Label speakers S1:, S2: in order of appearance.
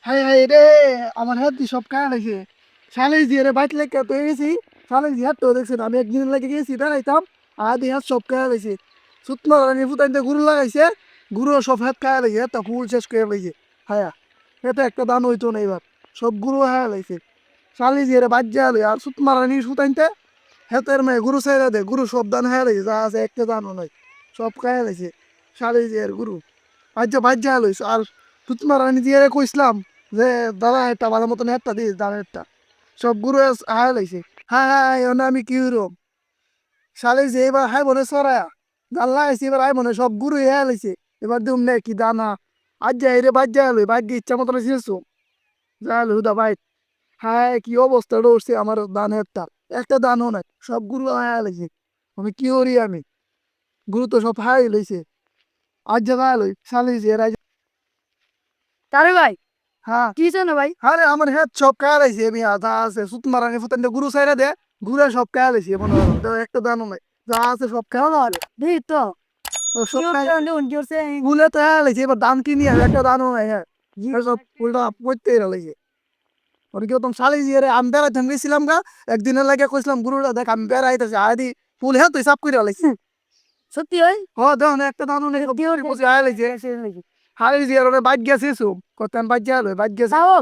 S1: high high রে আমার হাত দিয়ে সব কাজ আছে শালে দিয়ে রে বাইক লেগে তো গেছি শালে দিয়ে হাত তো দেখছেন আমি একদিন লেগে গেছি দাঁড়াইতাম আর দিয়ে হাত সব কাজ আছে সুতমা রানি ফুটাইতে গুরু লাগাইছে গুরু সব হাত কাজ লাগে তা ফুল শেষ করে লাইছে হায়া এটা একটা দান হইতো না এবার সব গুরু হায়া লাইছে শালে দিয়ে রে বাদ যা আর সুতমা রানি ফুটাইতে হেতের মেয়ে গুরু সাইরা দে গুরু সব দান হায়া লাইছে যা আছে একটা দানও নাই সব কাজ লাইছে শালে দিয়ে গুরু বাদ যা লইছ আর সুতমা রানি দিয়ে কইছিলাম যে দাদা একটা ভালো মতন একটা দিস দাদা একটা সব গুরু হায় লাইছে হ্যাঁ হ্যাঁ এনে আমি কি রকম শালে যে এবার হাই মনে সরায়া জানলা আইসি এবার হাই মনে সব গুরু হ্যাঁ লাইছে এবার দিম নে কি দানা আজ যাই রে বাদ যাই লই বাদ ইচ্ছা মতন শেষো যাই হুদা ভাই হ্যাঁ কি অবস্থা উঠছে আমার দান একটা দানও নাই সব গুরু হায় লাইছে আমি কি করি আমি গুরু তো সব হাই লাইছে আজ যা লই শালে যে
S2: তারে ভাই
S1: হ্যাঁ
S2: কি জানো ভাই
S1: আরে আমার হেড সব কায়া লাইছে আমি আধা আছে সুত মারানি ফুটান গুরু সাইরা দে গুড়া সব কায়া লাইছে মনে হয় তো একটা দানও নাই যা আছে সব কায়া
S2: আমার দেখি তো
S1: সব কায়া
S2: জোরছে
S1: গুলে তো কায়া লাইছে এবার দান কিনি আর একটা দানও নাই হ্যাঁ সব উল্টা পড়তে লাইছে ওর কি তুমি শালি দিয়ে আমি বেড়াইতে গেছিলাম গা একদিনের লাগে কইছিলাম গুরুটা দেখ আমি বেড়াইতেছি আদি ফুল হ্যাঁ তুই সাপ করে লাইছি
S2: সত্যি ভাই
S1: ও দেখো না একটা দানও নেই
S2: সত্যি
S1: বসে আয়া লাইছে হালি দিয়ে ওরে বাইক গেছে করতাম বাইক গেল বাইক গেছে
S2: তাও